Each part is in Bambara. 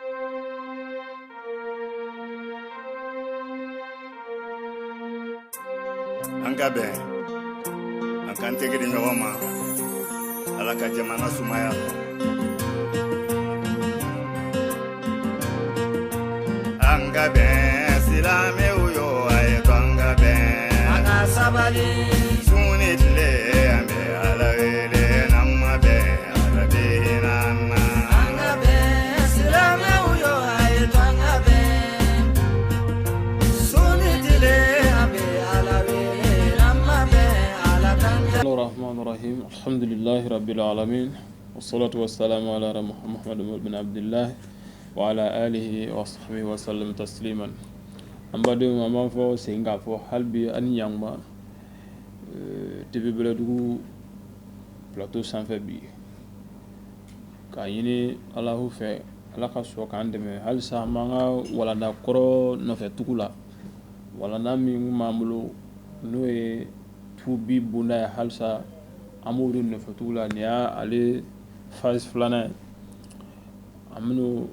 An ka bɛn an k'an tɛgɛ di ɲɔgɔn ma Ala ka jamana sumaya an ka bɛn silamɛw yo a ye to an ka bɛn an ka sabali sun ni tile an bɛ Ala wele n'an ma bɛn Ala bɛ hinɛ an na an ka bɛn silamɛw yo a ye to an ka bɛn sun ni tile an bɛ Ala wele الرحمن الرحيم الحمد لله رب العالمين والصلاة والسلام على محمد بن عبد الله وعلى آله وصحبه وسلم تسليما أمبادو ماما فو سينغا فو حلبي أن يانما تبي بلدو بلاتو سانفبي كايني الله في الله كسو كاندمي هل سامعا ولا نكرو نفتوكلا ولا نامي ماملو نوي tubi bunda ya halsa amuru ne fatula ne ya ale faz flana amno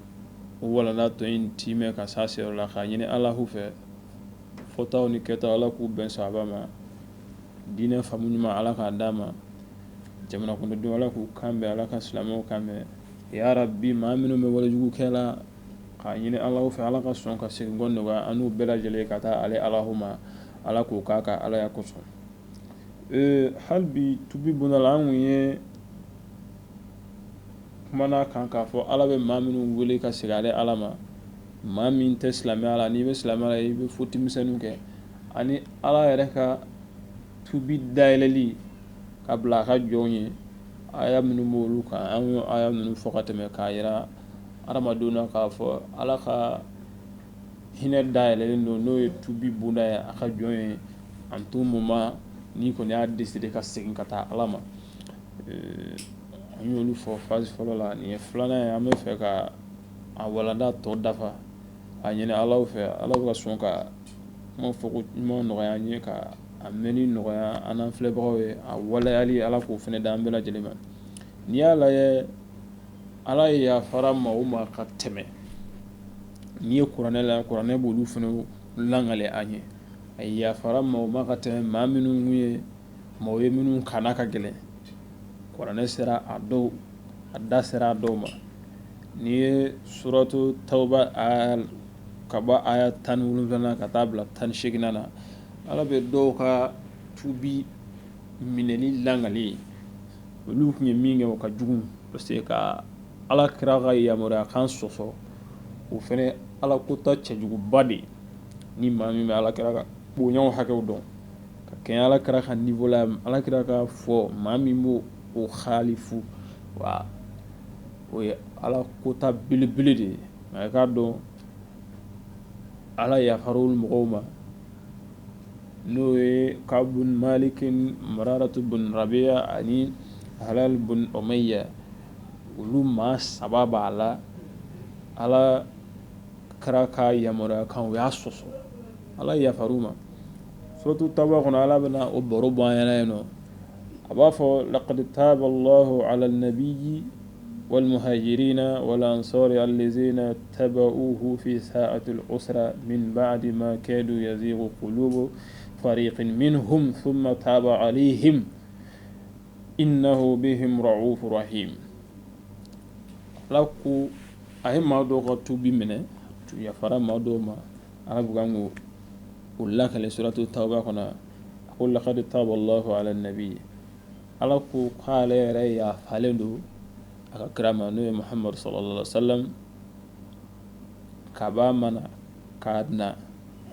wala la to in time ka sase la khanyene Allahu fe fotaw ni keta ala ku ben sahaba ma dina famunya ma ala ka dama jamana ko do ala ku kambe ala ka islamo kambe ya rabbi ma amino me wala jugu kala khanyene Allahu fe ala ka son ka se gondo ga anu bela jele kata ale Allahumma ala ku kaka ala ya kuso halbi tubi bunala an ye kumana kan k'a fɔ ala bɛ maa minnu wele ka segin ale ala ma maa min tɛ silamɛya la n'i bɛ silamɛya la i bɛ fotimisɛnninw kɛ ani ala yɛrɛ ka tubi dayɛlɛli ka bila a ka jɔnw ye aya minnu b'olu kan an ye aya minnu fɔ ka tɛmɛ k'a yira adamadenw na k'a fɔ ala ka hinɛ dayɛlɛlen don n'o ye tubi bunda ye a ka jɔn ye en tout moment ni kɔni y'a décidé ka segin ka taa ala ma an y'olu fɔ phase fɔlɔ la nin ye filanan ye an bɛ fɛ ka a walanda tɔ dafa a ɲini alaw fɛ ala ka sɔn ka kuma fɔko ɲuman nɔgɔya an ye ka a mɛnni nɔgɔya an n'an filɛbagaw ye a waleyali ala k'o fɛnɛ da an bɛɛ lajɛlen ma n'i y'a lajɛ ala ye yafara maaw ma ka tɛmɛ n'i ye kuranɛ la kuranɛ b'olu fɛnɛ langale an ye a yafara maaw ma ka tɛmɛ maa minnu ye maaw ye minnu kana ka gɛlɛn kuranɛ sera a dɔw a da sera a dɔw ma n'i ye suratu tawba ka bɔ aya 17 ka taa bila 18 na ala bɛ dɔw ka tubi minɛni langali olu tun ye min kɛ o ka jugu parce que ka ala kira ka yamaruya kan sɔsɔ o fɛnɛ ala kota cɛjuguba de ni maa min bɛ ala kira ka bonyaw hakɛw dɔn ka kɛɲɛ ala kira ka niveau la ala kira ka fɔ maa min b'o o khalifu wa o ye ala kota belebele de ye nka i k'a dɔn ala yafar'olu mɔgɔw ma n'o ye Ka'b bin Malik Mararatu bin Rabi'a ani Halal bin Umayya olu maa saba b'a la ala kira ka yamaruya kan o y'a sɔsɔ ala yafar'u ma suratu tawba kɔnɔ ala bɛna o baro bɔ an ɲɛna yen nɔ a b'a fɔ laqad taba Allahu ala an-nabiyyi wal muhajirina wal ansari allazina tabauhu fi sa'ati al-usra min ba'di ma kadu yazighu qulubu fariqin minhum thumma taba alayhim innahu bihim ra'ufur rahim laku ayi maa dɔw ka tubi minɛ yafara maa dɔw ma ala bɛ kan k'o lakale suratu tawba kɔnɔ ko laqad taba Allahu ala an-nabi ala ko k'ale yɛrɛ yafalen don a ka kira ma n'o ye Muhammad sallallahu alaihi wa sallam ka b'a mana k'a na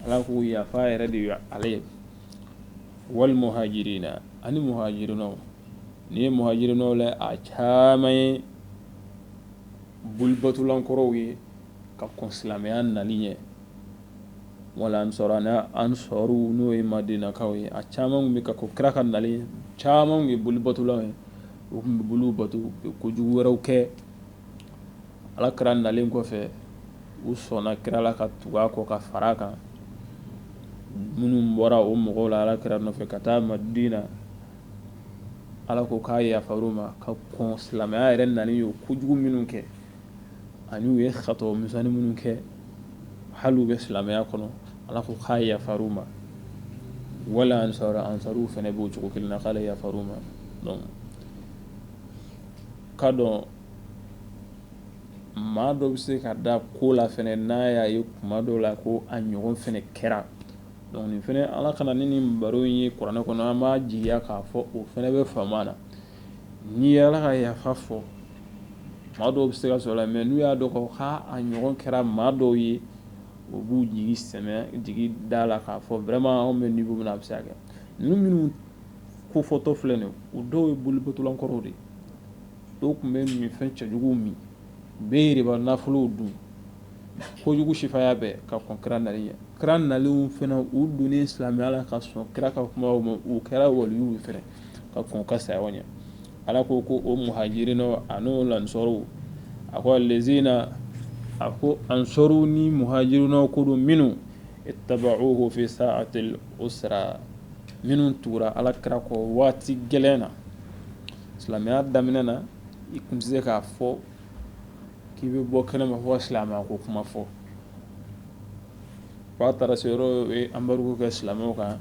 ala ko yafa yɛrɛ de ye ale ye wal muhajirina ani muhajirinaw ni ye muhajirinaw lajɛ a caman ye bolibatuulankɔrɔw ye ka kɔn silamɛya nali ɲɛ wala ansɔru n'o ye madinakaw ye a caman bɛ ka ko kira ka nali caman ye bolibatulaw ye u tun bɛ boliw bato u bɛ kojugu wɛrɛw kɛ ala kira nalen kɔfɛ u sɔnna kira la ka tugu a kɔ ka fara a kan minnu bɔra o mɔgɔw la ala kira nɔfɛ ka taa Madina ala ko k'a yafar'u ma ka kɔn silamɛya yɛrɛ nani ye kojugu minnu kɛ ani u ye khato misani minnu kɛ hali u bɛ silamɛya kɔnɔ ala ko k'a yafar'u ma wala ansaru fɛnɛ b'o cogo kelen na k'ale yafar'u ma donc ka dɔn maa dɔ bɛ se ka da ko la fɛnɛ n'a y'a ye kuma dɔw la ko a ɲɔgɔn fɛnɛ kɛra donc nin fɛnɛ ala kana ni nin baro in ye kuranɛ kɔnɔ an b'a jigiya k'a fɔ o fɛnɛ bɛ faamu na n'i ye ala ka yafa fɔ maa dɔw bɛ se ka sɔrɔ la mais n'u y'a dɔn k'a ɲɔgɔn kɛra maa dɔw ye o b'u jigi sɛmɛ jigi da la k'a fɔ vraiment anw bɛ niveau min na a bɛ se ka kɛ ninnu minnu ko fɔtɔ filɛ nin ye o dɔw ye bolibɔtɔlankɔrɔw de dɔw tun bɛ min fɛn cɛjuguw min u bɛ yiriba nafolow dun kojugu sifaya bɛɛ ka kɔn kira nali ɲɛ kira nalenw fana u donnen silamɛya la ka sɔn kira ka kumaw ma u kɛra waliyuw fɛnɛ ka kɔn ka saya ɲɛ ala ko ko o muhajirina an'o lansɔrɔw a ko lezina a ko ansɔrɔw ni muhajirina ko don minnu ittaba'uhu fi sa'atil usra minnu tugura ala kira kɔ waati gɛlɛn na silamɛya daminɛ na i kun tɛ se k'a fɔ k'i bɛ bɔ kɛnɛma fɔ ka silamɛya ko kuma fɔ f'a taara se yɔrɔ ye embargo kɛ silamɛw kan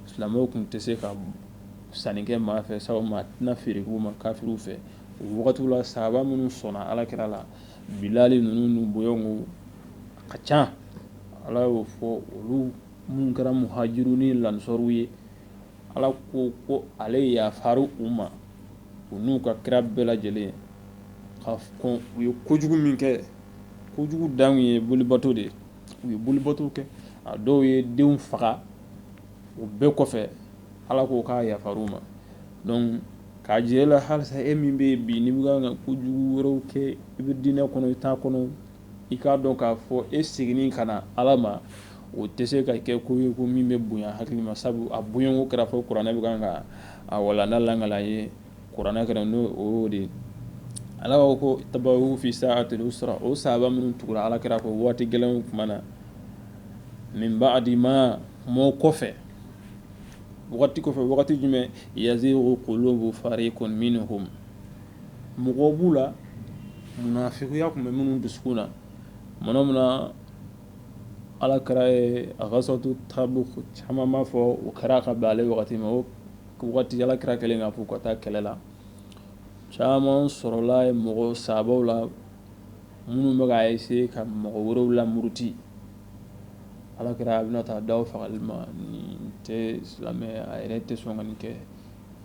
silamɛw kun tɛ se ka sanni kɛ maa fɛ sabu maa tɛna feere k'u ma kafiriw fɛ o wagatiw la sahaba minnu sɔnna ala kira la bilali ninnu n'u boyɔngo a ka ca ala y'o fɔ olu minnu kɛra muhajiru ni lansɔrɔw ye ala ko ale yafaru u ma u n'u ka kira bɛɛ lajɛlen ka kɔn u ye kojugu min kɛ kojugu dan ye bolibato de u ye bolibato kɛ a dɔw ye denw faga o bɛɛ kɔfɛ ala ko k'a yafaru ma donc k'a jira la halisa e min bɛ bi n'i bɛ ka kojugu wɛrɛw kɛ i bɛ diinɛ kɔnɔ i t'a kɔnɔ i k'a dɔn k'a fɔ e seginni ka na ala ma o tɛ se ka kɛ ko ye ko min bɛ bonya hakili ma sabu a bonyako kɛra fɔ kuranɛ bɛ kan ka a walanda langala ye kuranɛ kɛra n'o o de ala ko tabawu fi sa'atil usra o sahaba minnu tugura ala kɛra ko waati gɛlɛnw tuma na min ba'di ma mɔ kɔfɛ wagati jumɛn yazigu qulubu fariqun minhum mɔgɔw b'u la munafikiya tun bɛ minnu dusukun na mana min na ala kɛra ye a ghazwatu Tabuk caman b'a fɔ o kɛra ka bɛn ale wagati ma o wagati ala kɛra kɛlen k'a fɔ ka taa kɛlɛ la caman sɔrɔla mɔgɔ sabaw la minnu bɛ k'a essayer ka mɔgɔ wɛrɛw lamuruti ala kɛra a bɛna taa daw fagali ma nin tɛ silamɛ a yɛrɛ tɛ sɔn ka nin kɛ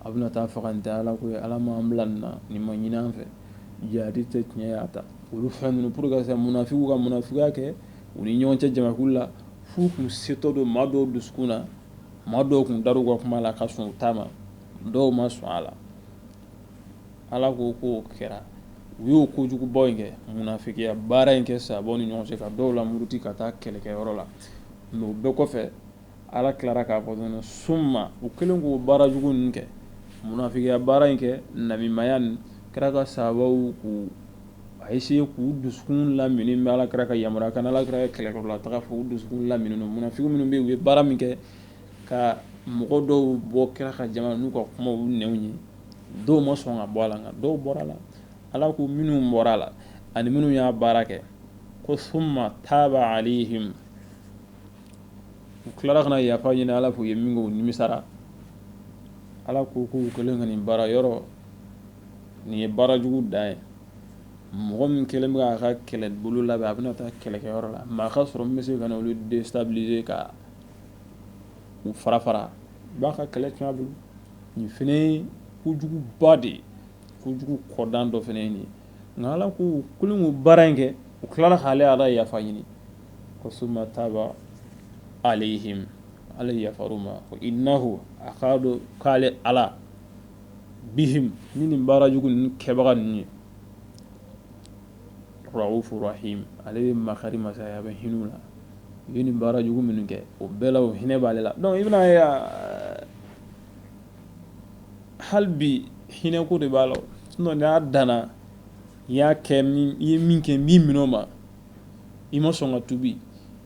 a bɛna taa faga nin tɛ ala ko ye ala m'an bila nin na nin ma ɲini an fɛ jihadi tɛ tiɲɛ y'a ta olu fɛn ninnu pour que munafigiw ka munafigiya kɛ u ni ɲɔgɔn cɛ jamakulu la f'u kun setɔ don maa dɔw dusukun na maa dɔw kun dar'u ka kuma la ka sɔn u ta ma dɔw ma sɔn a la ala ko k'o kɛra u y'o kojugubaw in kɛ munafigiya baara in kɛ sababu ni ɲɔgɔn cɛ ka dɔw lamuruti ka taa kɛlɛkɛyɔrɔ la mais o bɛɛ kɔfɛ ala tilara k'a fɔ dɔrɔn summa u kɛlen k'o baara jugu ninnu kɛ munafigiya baara in kɛ namimaya nin kɛra ka sababu k'u a essayé k'u dusukun lamini bɛ ala kɛra ka yamaruya kan ala kɛra ka kɛlɛkɛyɔrɔ la taga fɔ u dusukun lamini munafigiw minnu bɛ yen u ye baara min kɛ ka mɔgɔ dɔw bɔ kɛra ka jama n'u ka kumaw nɛnw ye dɔw ma sɔn ka bɔ a la nka dɔw bɔra a la ala ko minnu bɔra a la ani minnu y'a baara kɛ ko summa taaba alayhim u tilara kana yafa ɲini ala fɛ u ye min kɛ u nimisara ala ko k'u kɛlen ka nin baara yɔrɔ nin ye baara jugu dan ye mɔgɔ min kɛlen bɛ k'a ka kɛlɛbolo labɛn a bɛna taa kɛlɛkɛyɔrɔ la maa ka sɔrɔ min bɛ se ka na olu déstabiliser ka u fara i b'a ka kɛlɛ tiɲɛ a bolo nin fɛnɛ ye kojuguba de ye kojugu kɔdan dɔ fɛnɛ ye nin ye nka ala ko kɛlen k'o baara in kɛ u tilara k'ale ala yafa ɲini ko summa taaba alayhim ala yafaru ma ko innahu a k'a dɔn k'ale ala bihim ni nin baara jugu ninnu kɛbaga ninnu ye ra'ufu rahim ale bɛ makari masaya bɛ hinɛ u la u ye nin baara jugu minnu kɛ o bɛɛ la o hinɛ b'ale la donc i bɛna ye hali bi hinɛko de b'a la sinon n'a danna i y'a kɛ i ye min kɛ min minɛ o ma i ma sɔn ka tubi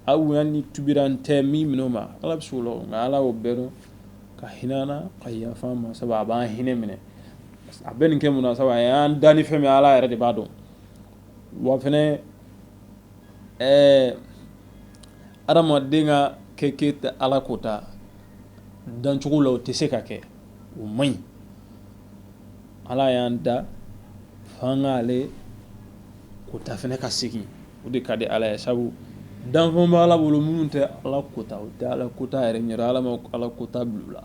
aw hali ni tubira n tɛ min minɛ o ma ala bɛ se o la nka ala y'o bɛɛ dɔn ka hinɛ an na ka yafa an ma sabu a b'an hinɛ minɛ a bɛ nin kɛ mun na sabu a y'an da ni fɛn min ala yɛrɛ de b'a dɔn wa fɛnɛ adamaden ka kɛ tɛ ala kota dancogo la o tɛ se ka kɛ o man ɲi ala y'an da f'an k'ale kota fɛnɛ ka segin o de ka di ala ye sabu danfɛnw bɛ ala bolo minnu tɛ ala kota o tɛ ala kota yɛrɛ ɲɛ ala ma ala kota bila u la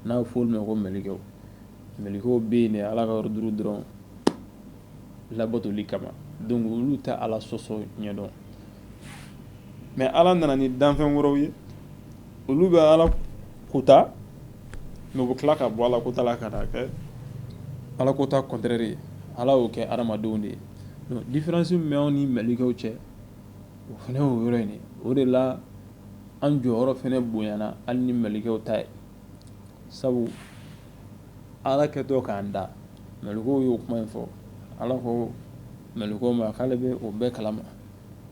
n'a bɛ fɔ olu ma ko mɛlikɛw bɛ yen de ala ka yɔrɔ duuru dɔrɔn labatoli kama donc olu tɛ ala sɔsɔ ɲɛdɔn mais ala nana ni danfɛn wɛrɛw ye olu bɛ ala kota mais u bɛ tila ka bɔ ala kota la ka na kɛ ala kota contraire ye ala y'o kɛ adamadenw de ye donc différence min bɛ anw ni mɛlikɛw cɛ o fɛnɛ y'o yɔrɔ in de o de la an jɔyɔrɔ fɛnɛ bonyana hali ni mɛlikɛw ta ye sabu ala kɛtɔ k'an da mɛlikɛw y'o kuma in fɔ ala ko mɛlikɛw ma k'ale bɛ o bɛɛ kalama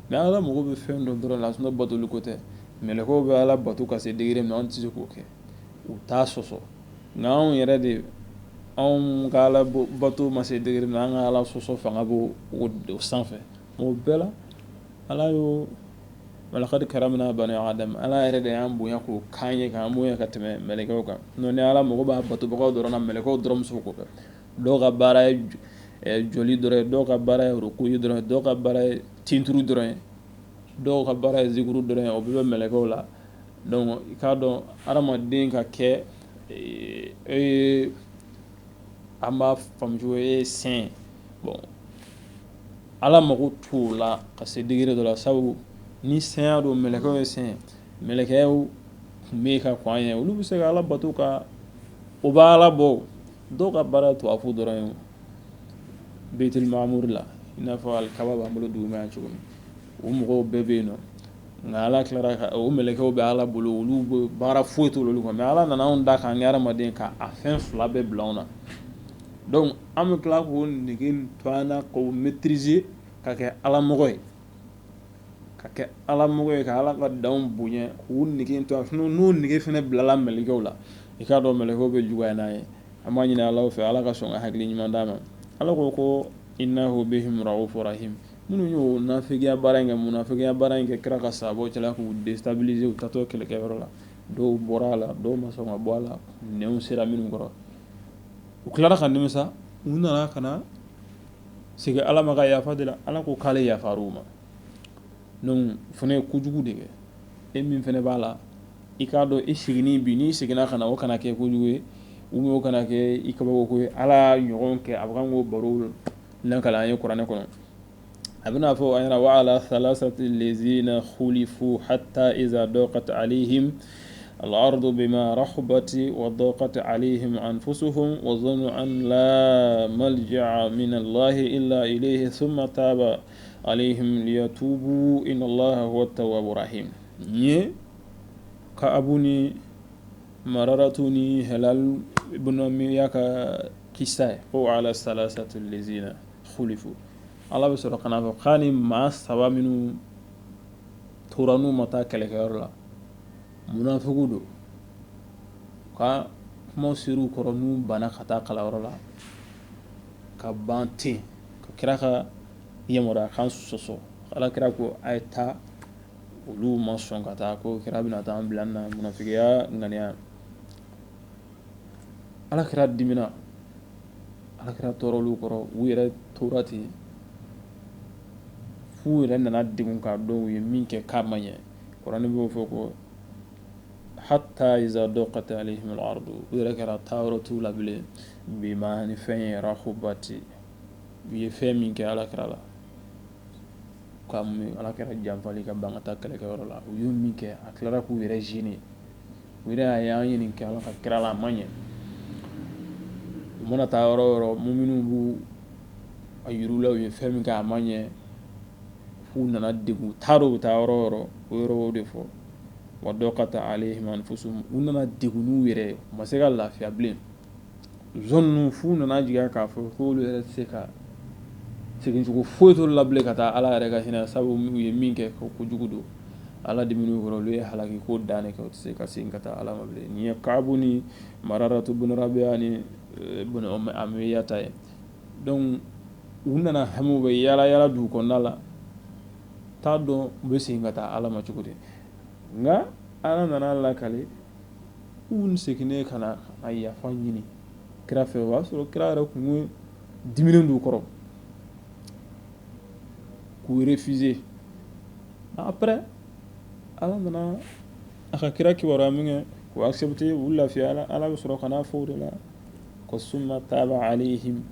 mais ala mago bɛ fɛn dɔ dɔrɔn la sinɔ batoli ko tɛ mɛlikɛw bɛ ala bato ka se degré min na anw tɛ se k'o kɛ u t'a sɔsɔ nka anw yɛrɛ de anw ka ala bato ma se degré min na an ka ala sɔsɔ fanga b'o sanfɛ o bɛɛ la ala y'o walakadi karamna bani adam ala yɛrɛ de y'an bonya k'o kan ye k'an bonya ka tɛmɛ mɛlikɛw kan n'o ni ala mago b'a batobagaw dɔrɔn na mɛlikɛw dɔrɔn bɛ se k'o kɛ dɔw ka baara ye joli dɔrɔn ye dɔw ka baara ye ruku ye dɔrɔn ye dɔw ka baara ye tinturu dɔrɔn ye dɔw ka baara ye zikuru dɔrɔn ye o bɛɛ bɛ mɛlikɛw la donc i k'a dɔn adamaden ka kɛ an b'a faamu cogo ye sɛn bon ala mago t'o la ka se degré dɔ la sabu ni sɛnya don mɛlɛkɛw ye sɛn mɛlɛkɛw tun bɛ ka kɔn an ye olu bɛ se ka ala bato ka o b'a ala bɔ dɔw ka baara ye tuwafu dɔrɔn ye betel mamur la i n'a fɔ alikaba b'an bolo duguma yan cogo min o mɔgɔw bɛɛ bɛ yen nɔ nka ala tilara ka o mɛlɛkɛw bɛ ala bolo olu bɛ baara foyi t'olu kan mais ala nana anw da k'an kɛ adamaden ka a fɛn fila bɛɛ bila anw na donc an bɛ tila k'o nege to an na k'o maîtriser ka kɛ alamɔgɔ ye ka kɛ alamɔgɔ ye ka ala ka danw bonya k'o nege to a n'o nege fɛnɛ bilala mɛlɛkɛw la i k'a dɔn mɛlɛkɛw bɛ juguya n'a ye an b'a ɲini ala fɛ ala ka sɔn ka hakili ɲuman d'a ma ala ko innahu bihim raufur rahim minnu y'o nafigiya baara in kɛ munafigiya baara in kɛ kira ka sababu cɛla k'u déstabiliser u tatɔ kɛlɛkɛyɔrɔ la dɔw bɔra a la dɔw ma sɔn ka bɔ a la nɛnw sera minnu kɔrɔ u tilara ka nimisa u nana ka na segin ala ma ka yafa de la ala ko k'ale yafar'u ma donc fana ye kojugu de kɛ e min fana b'a la i k'a dɔn i seginni bi n'i seginna ka na o kana kɛ kojugu ye ou bien o kana kɛ i kabako ye ala ɲɔgɔn kɛ a bɛ kan k'o baro lankala an ye kuranɛ kɔnɔ a bɛna fɔ an ɲɛna wa ala salasati lezina khulifu hatta iza daqat alayhim الأرض بما رحبت وضاقت عليهم أنفسهم وظنوا أن لا ملجأ من الله إلا إليه ثم تاب عليهم ليتوبوا إن الله هو التواب الرحيم ني كأبوني مررتني هلال ابن أمياك كيساي أو على الثلاثة الذين خلفوا الله بسرقنا فقاني ما سوا منو تورانو متى كلك يرلا munafiku do ka kuma siru kɔrɔ n'u bana ka taa kalanyɔrɔ la ka ban ten ka kira ka yamaruya kan sɔsɔ ala kira ko a ye taa olu ma sɔn ka taa ko kira bɛna taa an bila an na munafikiya ŋaniya ala kira dimina ala kira tɔɔrɔ olu kɔrɔ u yɛrɛ tora ten f'u yɛrɛ nana degun k'a dɔn u ye min kɛ k'a ma ɲɛ kuranɛ b'o fɔ ko hatta iza daqat alayhim al-ardu yɛrɛ kɛra taayɔrɔ t'u la bilen bima ni fɛn ye rahubati u ye fɛn min kɛ ala kɛra la ka ala kɛra janfali ka ban ka taa kɛlɛkɛyɔrɔ la u y'o min kɛ a tilara k'u yɛrɛ gêner u yɛrɛ y'a ye nin kɛ ala ka kɛra la a ma ɲɛ u mana taa yɔrɔ o yɔrɔ muminun b'u a yiru la u ye fɛn min kɛ a ma ɲɛ f'u nana degun t'a dɔn u bɛ taa yɔrɔ o yɔrɔ o yɔrɔ o de fɔ wa daqata alayhim anfusuhum u nana degun n'u yɛrɛ u ma se ka lafiya bilen zone ninnu f'u nana jigin k'a fɔ k'olu yɛrɛ tɛ se ka segin cogo foyi t'olu la bilen ka taa ala yɛrɛ ka hinɛ sabu u ye min kɛ kojugu don ala dimin'u kɔrɔ olu ye halaki ko dan ne kɛ u tɛ se ka segin ka taa ala ma bilen nin ye Kaabu ni Mararatu bun Rabi'a ni bun Amiyya ta ye donc u nana hami u bɛ yala yala dugu kɔnɔna la t'a dɔn u bɛ segin ka taa Ala ma cogo di nka Ala nana lakale u seginnen ka na a yafa ɲini kira fɛ o y'a sɔrɔ kira yɛrɛ kun diminen d'u kɔrɔ k'u refuser après Ala nana a ka kira kibaruya min kɛ k'u accepter u lafiya Ala bɛ sɔrɔ ka n'a fɔ o de la ko summa taaba alayhim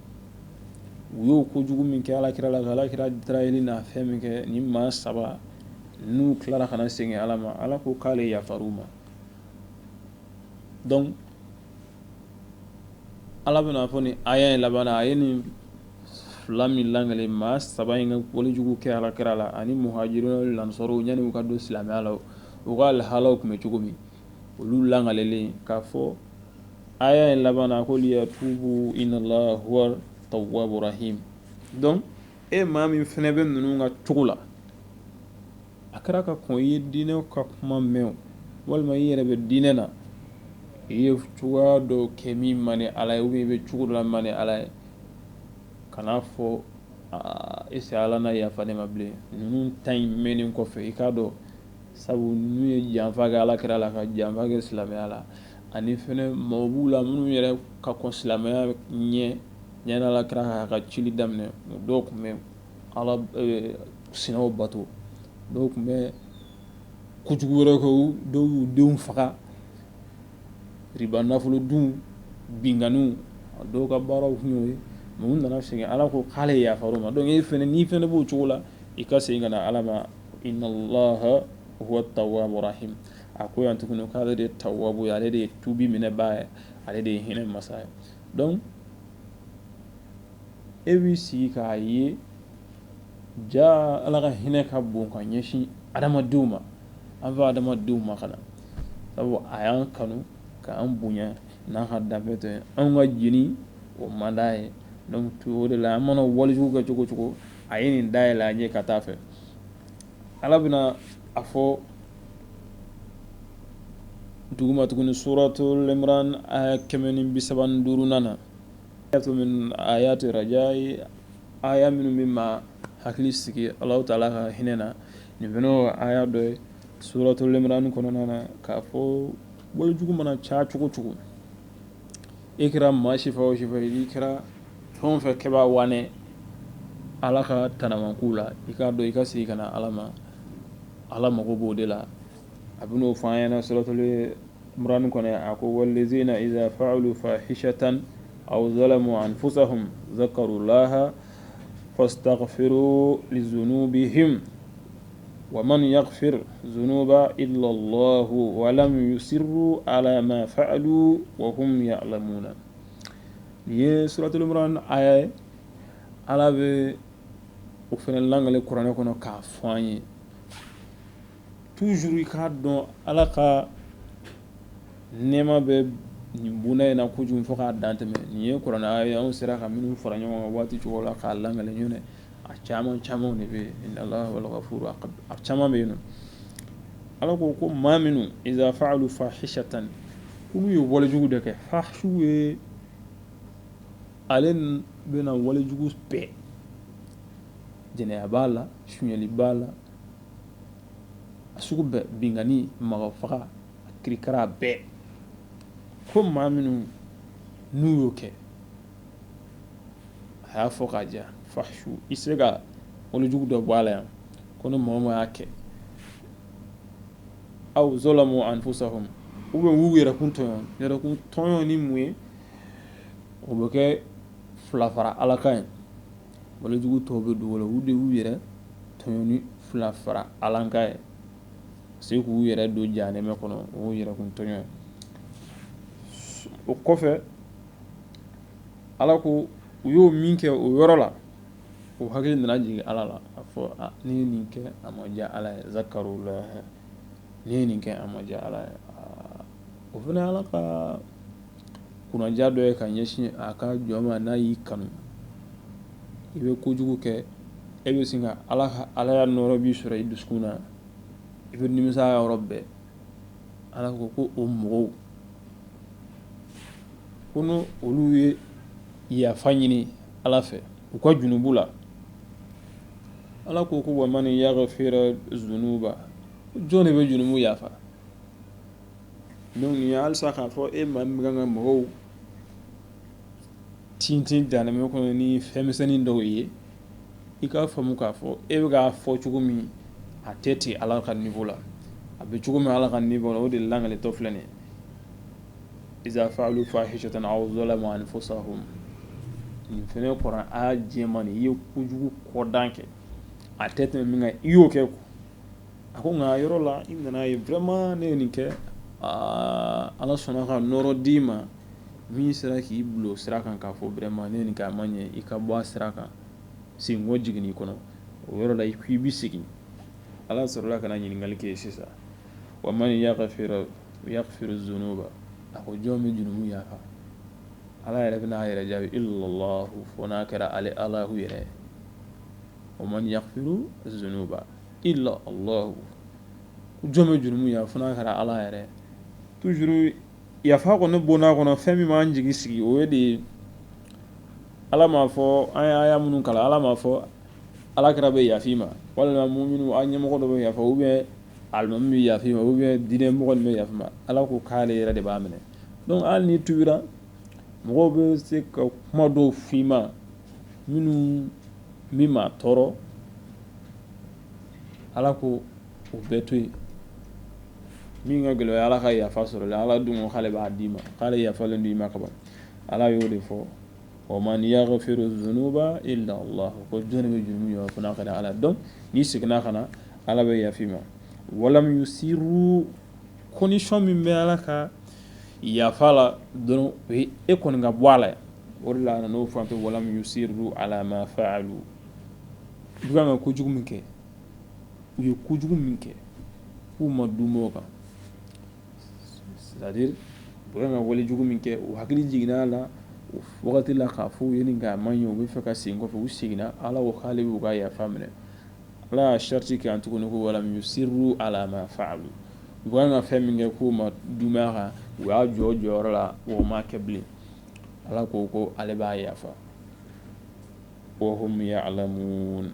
u y'o kojugu min kɛ Alakira la Alakira taara n'a fɛn min kɛ ni maa saba n'u tilara ka na segin Ala ma Ala ko k'ale yafar'u ma donc Ala bɛna fɔ ni aya in laban na a ye nin fila min langale maa saba in ka walejugu kɛ Alakira la ani muhajirun ni lansɔrɔw yanni u ka don silamɛya la u ka lahalaw tun bɛ cogo min olu langalelen k'a fɔ aya in laban na ko liyatubu innallaha huwa tawwabur rahim donc maa min fɛnɛ bɛ ninnu ka cogo la a kɛra ka kɔn i ye diinɛ ka kuma mɛn walima i yɛrɛ bɛ diinɛ na i ye cogoya dɔ kɛ min man di Ala ye ou bien i bɛ cogo dɔ la man di Ala ye kana fɔ est-ce que Ala na yafa ne ma bilen ninnu ta in mɛnni kɔfɛ i k'a dɔn sabu n'u ye janfa kɛ Alakira la ka janfa kɛ silamɛya la ani fɛnɛ maaw b'u la minnu yɛrɛ ka kɔn silamɛya ɲɛ yanni Alakira k'a ka cili daminɛ dɔw tun bɛ Ala sinaw bato dɔw tun bɛ kojugu wɛrɛ kɛ dɔw y'u denw faga riba nafolo dun binganiw dɔw ka baaraw tun y'o ye mais u nana segin Ala ko k'ale yafar'u ma donc n'i fɛnɛ b'o cogo la i ka segin ka na Ala ma innallaha huwa tawwabur rahim a ko yan tuguni k'ale de ye tawwabu ye ale de ye tubi minɛ baa ye ale de ye hinɛ masa ye donc e b'i sigi k'a ye ja Ala ka hinɛ ka bon ka ɲɛsin adamadenw ma an fɛ adamadenw ma kana sabu a y'an kanu k'an bonya n'an ka danfɛ tɛ anw ka jeni o man d'a ye donc o de la an mana walijugu kɛ cogo cogo a ye nin dayɛlɛ an ye ka taa fɛ Ala bɛna a fɔ duguma tuguni suratul Imran aya 135 na ayatu min ayati rajai aya minnu bɛ maa hakili sigi Alahu Taala ka hinɛ na nin fɛnɛ o aya dɔ ye suratul Imran kɔnɔna na k'a fɔ walijugu mana caya cogo cogo i kɛra maa sifa o sifa i kɛra fɛn o fɛn kɛbaa wanɛ Ala ka tanamak'u la i k'a dɔn i ka segin ka na Ala ma Ala mago b'o de la a bɛ n'o fɔ an ɲɛna suratul Imran kɔnɔ a ko wallazina iza fa'alu fahishatan aw zalamu anfusahum zakarullaha fastaghfiru lizunubihim wa man yaghfir zunuba illa Allah wa lam yusirru ala ma fa'alu wa hum ya'lamuna ni ye suratul Imran aya Ala bɛ o fɛnɛ langale kuranɛ kɔnɔ k'a fɔ an ye toujours i k'a dɔn Ala ka nɛɛma bɛ nin bonda in na kojugu fo k'a dan tɛmɛ nin ye kuranɛ aya ye anw sera ka minnu fara ɲɔgɔn kan waati cogo la k'a langale ɲɔgɔn a caman caman de bɛ yen inna Allaha wal ghafuru a caman bɛ yen nɔ Ala ko maa minnu iza fa'alu fahishatan k'u ye walejugu dɔ kɛ fahshu ye ale bɛna walejugu bɛɛ jɛnɛya b'a la suɲɛli b'a la a sugu bɛɛ bingani maga faga a kirikara bɛɛ ko maa minnu n'u y'o kɛ a y'a fɔ k'a diya fahshu i se ka walejugu dɔ bɔ a la yan ko ni maa o maa y'a kɛ aw zalamu anfusahum ou bien u yɛrɛkun tɔɲɔ ni mun ye o bɛ kɛ fila fara Ala kan ye walejugu tɔw bɛ dogo la u de y'u yɛrɛ tɔɲɔ ni fila fara Ala kan ye se k'u yɛrɛ don jahanɛmɛ kɔnɔ o y'u yɛrɛkun tɔɲɔ ye o kɔfɛ Ala ko u y'o min kɛ o yɔrɔ la o hakili nana jigin Ala la a fɔ ni ye nin kɛ a ma diya Ala ye zakarullah ni ye nin kɛ a ma diya Ala ye o fana Ala ka kunnaja dɔ ye ka ɲɛsin a ka jɔn ma n'a y'i kanu i bɛ kojugu kɛ e bɛ sin ka Ala ya nɔɔrɔ b'i sɔrɔ i dusukun na i bɛ nimisa a yɔrɔ bɛɛ Ala ko o mɔgɔw ko n'olu ye yafa ɲini Ala fɛ u ka junubu la ala ko ko wa man yaghfira dhunuba joni be junubu yafa donc ya al sa kha fo e mam nga mo tintin dana me ko ni femisani ndo yi ika famu ka fo e ga fo chugumi ateti ala kan niveau la abe chugumi ala kan niveau la o de langale to flane iza fa'alu fahishatan aw zalamu anfusahum ni fene Quran a jemani ye kujugu kodanke atete minga iyo ke ko ako nga yoro la imna yi vraiment ne ni ke ala sona ka noro dima mi sera ki iblo sera kan ka fo vraiment ne ni ka manye ikabwa sera kan singo jigini kono o yoro la ikwi sigi ala sorola kana nyini ngalike sisa wa man yaghfiru dhunuba ako jomi junumu yafa ala yɛrɛ bɛna a yɛrɛ jaabi illallahu fo n'a kɛra ale alahu yɛrɛ wa man yaghfiru dhunuba illa allahu jɔn bɛ junumu yafa fo n'a kɛra ala yɛrɛ toujours yafa kɔni bonna kɔnɔ fɛn min b'an jigi sigi o ye de ala m'a fɔ an ye aya minnu kalan ala m'a fɔ ala kɛra bɛ yafi ma walima muminu an ɲɛmɔgɔ dɔ bɛ yafa ou bien alimami bɛ yafi ma ou bien diinɛ mɔgɔ bɛ yafi ma ala ko k'ale yɛrɛ de b'a minɛ donc hali ni tubira mɔgɔw bɛ se ka kuma dɔw f'i ma minnu min m'a tɔɔrɔ ala ko o bɛɛ to yen min ka gɛlɛn ala ka yafa sɔrɔ la ala dun ko k'ale b'a d'i ma k'ale yafalen don i ma kaban ala y'o de fɔ wa man yaghfiru dhunuba illa Allah ko jɔn bɛ junumu yafa fo n'a ka ala donc n'i seginna ka na ala bɛ yafi ma walam yusiru condition min bɛ ala ka yafa la dɔrɔn o ye e kɔni ka bɔ a la o de la a nan'o fɔ an fɛ walam yusiru ala ma fa'alu u kan ka kojugu min kɛ u ye kojugu min kɛ k'u ma dum'o kan c'est-à-dire u kan ka walejugu min kɛ u hakili jiginna a la o wagati la k'a fɔ u ye nin kɛ a man ɲɛ u bɛ fɛ ka segin kɔfɛ u seginna ala ko k'ale b'u ka yafa minɛ ala y'a sharti kɛ an tuguni ko walam yusiru ala ma fa'alu u kan ka fɛn min kɛ k'u ma dum'a kan u y'a jɔ o jɔyɔrɔ la o ma kɛ bilen ala ko ale b'a yafa wa hum ya'lamun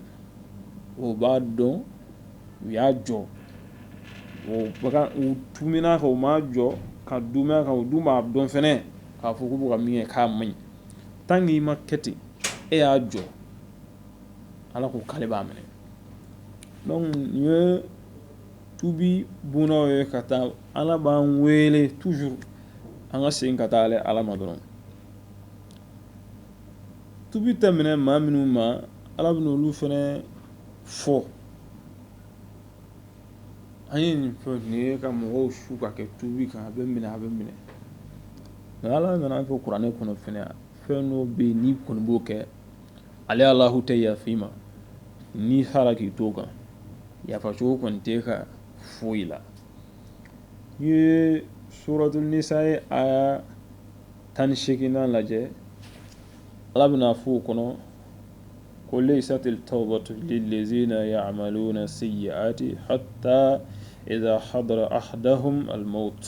o b'a dɔn u y'a jɔ u tumina kan u ma jɔ ka dum'a kan u dun b'a dɔn fɛnɛ k'a fɔ k'u bɛ ka min kɛ k'a man ɲi tant que i ma kɛ ten e y'a jɔ ala ko k'ale b'a minɛ donc nin ye tubi bunnaw ye ka taa ala b'an wele toujours an ka segin ka taa ala ma dɔrɔn tubi tɛ minɛ maa minnu ma ala bɛna olu fɛnɛ fɔ an ye nin fɔ nin ye ka mɔgɔw su ka kɛ tubi kan a bɛ minɛ nka ala nana fɔ kuranɛ kɔnɔ fɛnɛ fɛn dɔ bɛ yen n'i kɔni b'o kɛ ale alahu tɛ yafa i ma n'i sara k'i to kan yafa cogo kɔni tɛ ka foyi la n'i ye suratul nisa ye aya 18 lajɛ ala bɛna fɔ o kɔnɔ ko laysatil tawbatu lillazina ya'maluna sayyi'ati hatta idha hadara ahadahum al-maut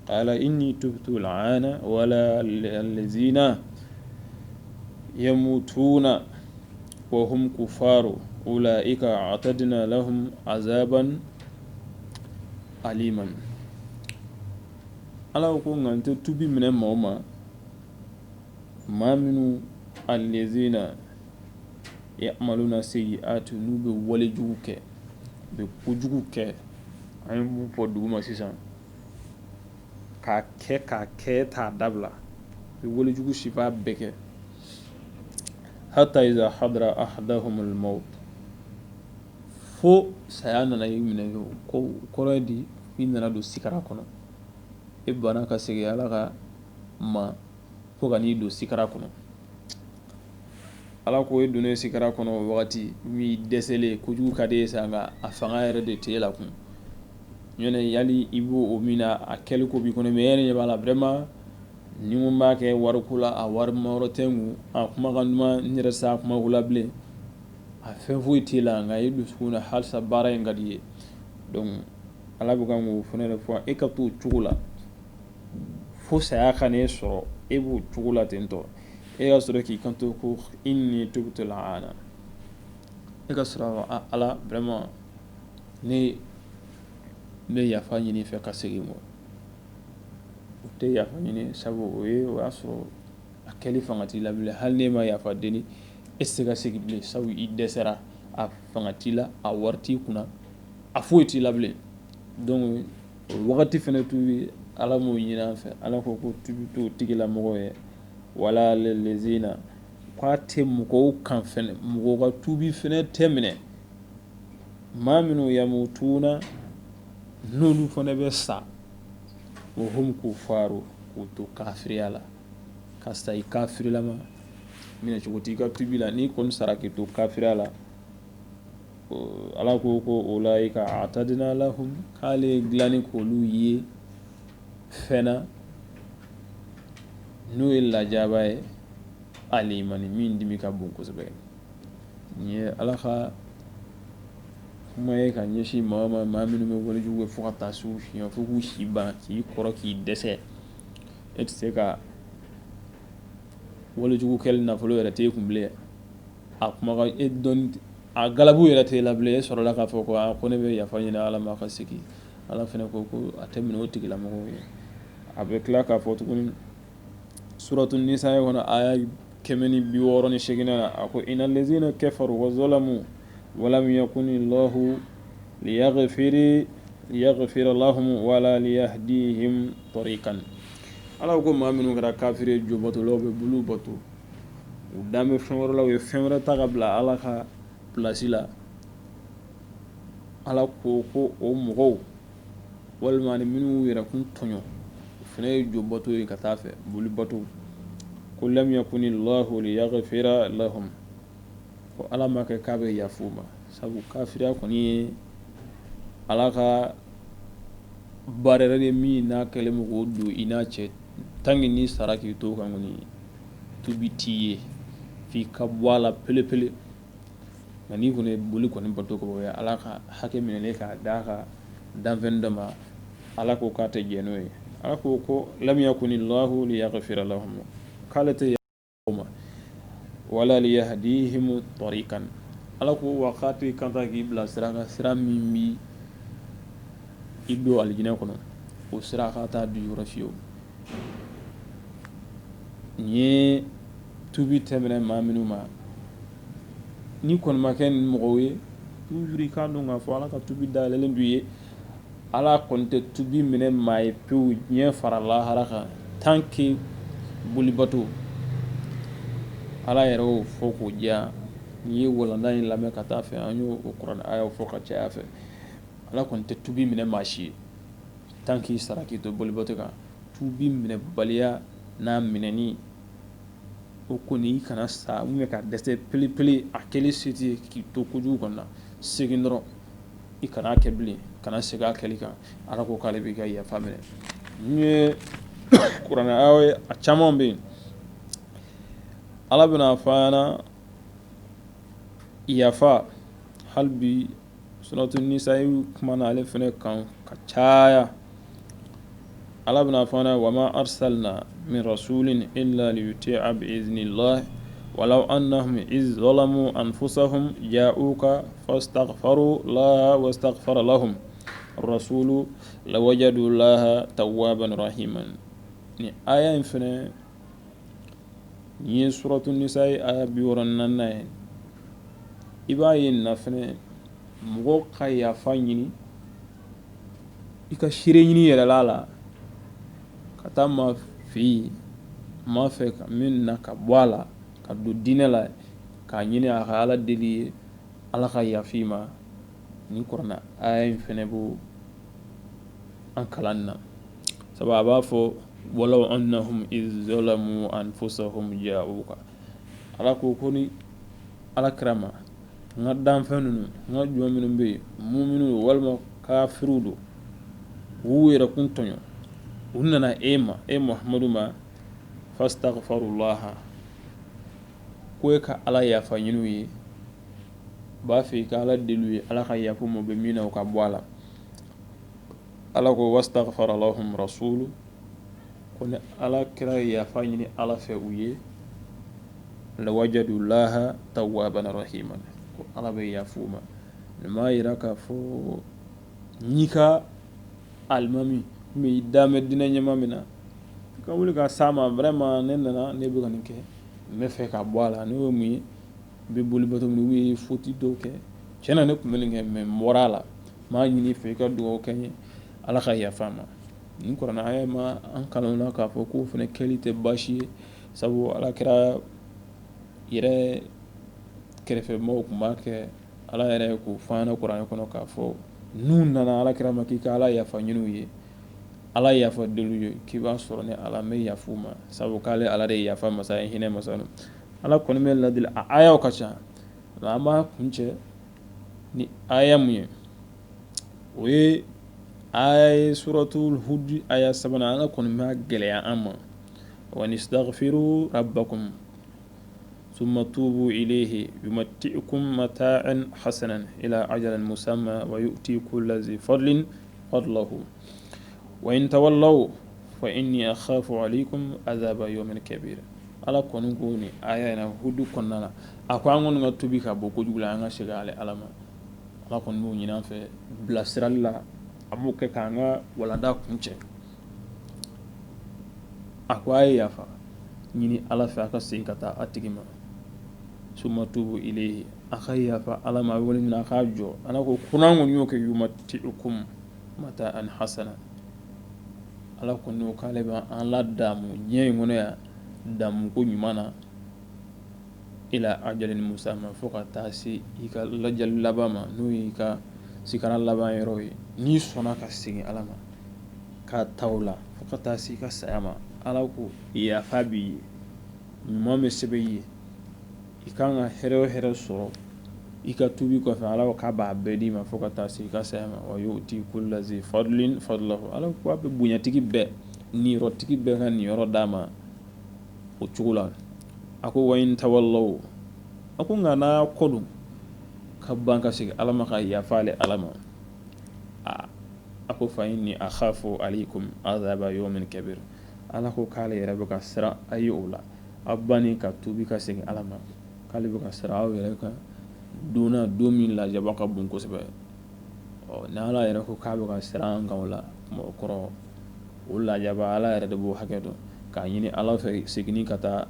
qala inni tubtu al-'ana wala allazina yamutuna wa hum kufaru ulaika a'tadna lahum azaban aliman ala ko ngante tubi minɛ maa minnu allazina ya'maluna sayyi'ati n'u bɛ walejugu kɛ u bɛ kojugu kɛ an ye mun fɔ duguma sisan k'a kɛ t'a dabila u bɛ walejugu sifa bɛɛ kɛ hatta iza hadara ahadahumul maut fo saya nana i minɛ ko kɔrɔ ye di i nana don sikara kɔnɔ e bana ka segin ala ka ma fo ka n'i don sikara kɔnɔ ala ko e donnen sikara kɔnɔ o wagati mi dɛsɛlen kojugu ka di ye sa nka a fanga yɛrɛ de t'e la kun ɲɔnɛ yali i b'o o min na a kɛli ko b'i kɔnɔ mais e yɛrɛ ɲɛ b'a la vraiment ni n ko n b'a kɛ wariko la a wari ma yɔrɔ tɛ n kun a kumakan duman n yɛrɛ sa kumako la bilen a fɛn foyi t'e la nka e dusukun na halisa baara in ka di ye donc ala bɛ kan k'o fɛnɛ de fɔ e ka t'o cogo la fo saya ka n'e sɔrɔ e b'o cogo la ten tɔ e ka sɔrɔ k'i kanto ko inni tubtu al'ana e ka sɔrɔ ala vraiment ne bɛ yafa ɲini fɛ ka segin ma o tɛ yafa ɲini sabu o y'a sɔrɔ a kɛli fanga t'i la bilen hali n'e ma yafa deni e tɛ se ka segin bilen sabu i dɛsɛra a fanga t'i la a wari t'i kunna a foyi t'i la bilen donc o wagati fɛnɛ tubi ala m'o ɲini an fɛ ala ko tubi t'o tigilamɔgɔw ye wala lezina k'a tɛ mɔgɔw kan fɛnɛ mɔgɔw ka tubi fɛnɛ tɛ minɛ maa minnu yamutuna n'olu fana bɛ sa o hum kufaru k'u to kafiriya la ka sa i kafirilama minɛ cogo t'i ka tubi la n'i kɔni sara k'i to kafiriya la ala ko ulaika atadna lahum k'ale dilanni k'olu ye fɛna n'o ye lajaba ye alimani min dimi ka bon kosɛbɛ nin ye ala ka kuma ye ka ɲɛsin maa minnu bɛ walejugu fo ka taa se u si ma fo k'u si ban k'i kɔrɔ k'i dɛsɛ e tɛ se ka walejugu kɛli nafolo yɛrɛ t'e kun bilen a kuma ka e dɔn a galabu yɛrɛ t'e la bilen e sɔrɔla k'a fɔ ko ne bɛ yafa ɲini ala ma ka segin ala fɛnɛ ko a tɛ minɛ o tigilamɔgɔw ye a bɛ tila k'a fɔ tuguni suratu nisa ye kɔnɔ aya 168 na a ko innal lezina kafaru wa zalamu ولم يكن الله ليغفر لهم ولا ليهديهم طريقا ala ko maa minnu kɛra kafiri jobatolaw bɛ bulu bato u dan bɛ fɛn wɛrɛ la u ye fɛn wɛrɛ ta ka bila ala ka pilasi la ala ko o mɔgɔw walima ni minnu yɛrɛ kun tɔɲɔ o fana ye jobato ye ka taa fɛ bulu bato ko lam yakuni llahu liyaghfira lahum ko ala ma kɛ k'a bɛ yafu ma sabu kafiriya kɔni ye ala ka baara yɛrɛ de min n'a kɛlen bɛ k'o don i n'a cɛ tanki ni sara k'i to kan kɔni tubi t'i ye f'i ka bɔ a la pelepele nka n'i kɔni ye boli kɔni bato ka bɔ ala ka hakɛ minɛlen k'a d'a ka danfɛn dɔ ma ala ko k'a tɛ jɛn n'o ye ala ko lam yakuni llahu liyaghfira lahum k'ale tɛ yafa ma wala liyahdihim tariqan ala ko wakati kanta k'i bila sira kan sira min bi i don alijinɛ kɔnɔ o sira ka taa du yɔrɔ fiyewu nin ye tubi tɛmɛnɛ maa minnu ma ni kɔni ma kɛ ni mɔgɔw ye toujours i k'a dɔn k'a fɔ ala ka tubi dayɛlɛlen d'u ye ala kɔni tɛ tubi minɛ maa ye pewu diɲɛ fara lahara kan tant que bolibato ala yɛrɛ y'o fɔ k'o diya n'i ye walanda in lamɛn ka taa fɛ an y'o kuranɛ ayaw fɔ ka caya fɛ ala kɔni tɛ tubi minɛ maa si ye tant k'i sara k'i to bolibato kan tubi minɛ baliya n'a minɛni o kɔni i kana sa ka dɛsɛ pelepele a kɛli se t'i ye k'i to kojugu kɔni na segin dɔrɔn i kana kɛ bilen kana segin a kɛli kan ala ko k'ale b'i ka yafa minɛ n ye kuranɛ ayaw ye a caman bɛ yen ala bɛna fɔ an ɲɛna yafa hali bi suratu nisa kuma na ale fɛnɛ kan ka caya ala bɛna fɔ an ɲɛna wa ma arsalna min rasulin illa liyuti'a bi'iznillah walau annahum iz zalamu anfusahum ja'uka fastaghfaru laha wastaghfara lahum الرسول لوجدوا الله توابا رحيما ni aya in fɛnɛ ni ye suratu nisa aya 64 ye i b'a ye nin na fɛnɛ mɔgɔ ka yafa ɲini i ka seere ɲini yɛrɛ la ka taa maa fɛ yen maa fɛ ka min na ka bɔ a la ka don diinɛ la k'a ɲini a ka ala deli ye ala ka yafi ma ni kuranɛ aya in fɛnɛ b'o an kalan na sabu a b'a fɔ walaw annahum iz zalamu anfusahum ja'uka ala ko ni ala kirama n ka danfɛn ninnu n ka jɔn minnu bɛ yen muminu don walima kafiru don u yɛrɛ kun tɔɲɔ u nana e muhamadu ma fastaghfarullaha ko e ka ala yafa ɲini u ye b'a fɛ i ka ala deli u ye ala ka yafa ma bɛ min na u ka bɔ a la ala ko wastaghfara lahum rasulu ko ni ala kira yafa ɲini ala fɛ u ye lawajadu llaha tawwaban rahiman ko ala be yafuma ma yira ka fo nyika almami mi dame dina nyama mina ka wuli ka sama vraiment ne nana ne be kan ke me fe ka boala no mi be boli bato mi wi foti do ke cena ne kuma nge me morala ma nyini fe ka do ke ala ka yafama ni ko na ay ma an kalona ka fo ko fene qualité bashi sabu ala kira yere kerefe mo kuma ke ala yere ko fana qur'an kono ka fo nun nana ala kira makika ala yafa nyinu ye ala yafa delu ye ki ba soro ne ala me yafuma sabu kale ala de yafa masa hine masanu ala kono me ladil aya o kacha lama kunche ni aya mu we aya suratul hud aya 7 ala kono ma geleya amma wa nastaghfiru rabbakum ثم توبوا إليه يمتعكم متاعا حسنا إلى أجل مسمى ويؤتي كل ذي فضل فضله وإن تولوا فإني أخاف عليكم عذاب يوم كبير ala kɔni ko ni aya na hudu kɔnɔna la a ko an kɔni ka tobi ka bɔ kojugu la an ka segin ale ala ma ala kɔni b'o ɲini an fɛ bilasirali la a b'o kɛ k'an ka walanda kun cɛ a ko a ye yafa ɲini ala fɛ a ka segin ka taa a tigi ma summa tubu ilayhi a ka yafa ala ma wale min a k'a jɔ ala ko kuran kɔni y'o kɛ yumati'ukum mata'an hasana ala kɔni y'o k'ale bɛ an ladamu ɲɛ in kɔnɔ yan damu ko ɲuman na ila ajalin musamma fo ka taa se i ka lajali laban ma n'o ye i ka sikara laban yɔrɔ ye n'i sɔnna ka segin ala ma k'a ta o la fo ka taa se i ka saya ma ala ko yafa b'i ye ɲuman bɛ sɛbɛn i ye i kan ka hɛrɛ o hɛrɛ sɔrɔ i ka tubi kɔfɛ ala ko k'a b'a bɛɛ d'i ma fo ka taa se i ka saya ma wa yu'ti kulla zi fadlin fadlahu ala ko a bɛ bonyatigi bɛɛ niyɔrɔtigi bɛɛ ka niyɔrɔ d'a ma o cogo la a ko wa in tawallaw a ko nka n'a kɔdun ka ban ka segin ala ma ka yafa ale ala ma a ko fa inni akhafu alaykum azaba yawmin kabir ala ko k'ale yɛrɛ bɛ ka siran a ye o la a banni ka tubi ka segin ala ma k'ale bɛ ka siran aw yɛrɛ kan don min lajaba ka bon kosɛbɛ ni ala yɛrɛ ko k'a bɛ ka siran an kan o la o kɔrɔ o lajaba ala yɛrɛ de b'o hakɛ dɔn k'a ɲini ala fɛ seginni ka taa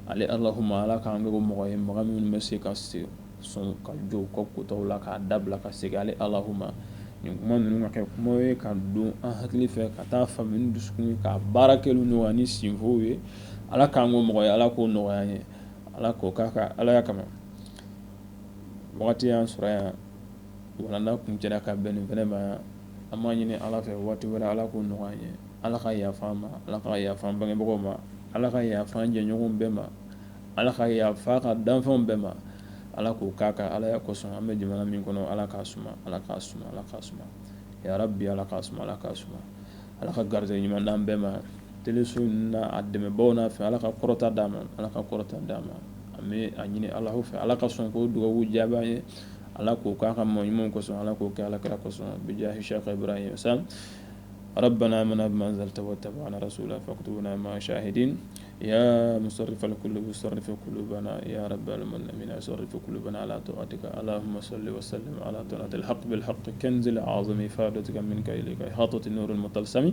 ale allahumma ala k'an kɛ ko mɔgɔ ye mɔgɔ minnu bɛ se ka sɔn ka jɔ u ka kotaw la k'a dabila ka segin ale allahumma nin kuma ninnu ka kɛ kuma ye ka don an hakili fɛ ka taa faamu ni dusukun ye ka baara kɛlu nɔgɔya ni sinfow ye ala k'an ko mɔgɔ ye ala k'o nɔgɔya an ye ala k'o k'a ka ala ya kama wagati y'an sɔrɔ yan walanda kun cɛla ka bɛn nin fɛnɛ ma an b'a ɲini ala fɛ waati wɛrɛ ala k'o nɔgɔya an ye ala ka yafa an ma ala ka yafa an bangebagaw ma ala ka yafa an jɛɲɔgɔnw bɛɛ ma ala ka yafa ka danfɛnw bɛɛ ma ala k'o k'a ka ala ya kosɔn an bɛ jamana min kɔnɔ ala k'a suma ala k'a suma ala k'a suma ya rabbi ala k'a suma ala k'a suma ala ka garizɛ ɲuman d'an bɛɛ ma teleso na a dɛmɛbaw n'a fɛ ala ka kɔrɔta d'a ma ala ka kɔrɔta d'a ma an bɛ a ɲini ala fɛ ala ka sɔn k'o dugawu jaabi an ye ala k'o k'a ka mɔɔ ɲumanw kosɔn ala k'o kɛ ala kira kosɔn bijahi shekh ibrahim sam ربنا آمنا بما أنزلت واتبعنا رسولا فاكتبنا مع شاهدين يا مصرف القلوب صرف قلوبنا يا رب العالمين صرف قلوبنا على طاعتك اللهم صل وسلم على طاعة الحق بالحق كنز العظيم فادتك منك إليك إحاطة النور المتلسم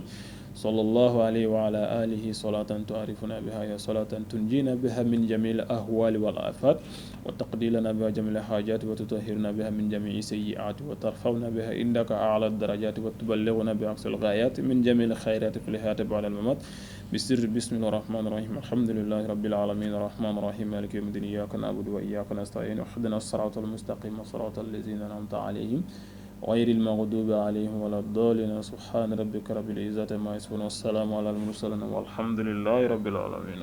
صلى الله عليه وعلى آله صلاة تعرفنا بها يا صلاة تنجينا بها من جميع الأهوال والآفات وتقضي لنا بها جميع الحاجات وتطهرنا بها من جميع السيئات وترفعنا بها عندك أعلى الدرجات وتبلغنا بأقصى الغايات من جميع الخيرات كلها بعد الممات بسر بسم الله الرحمن الرحيم الحمد لله رب العالمين الرحمن الرحيم مالك يوم الدين إياك نعبد وإياك نستعين اهدنا الصراط المستقيم صراط الذين أنعمت عليهم غير المغضوب عليهم ولا الضالين سبحان ربك رب العزة عما يصفون والسلام على المرسلين والحمد لله رب العالمين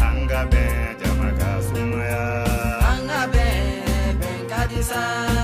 Anga be jamaka sumaya anga be ben kadisa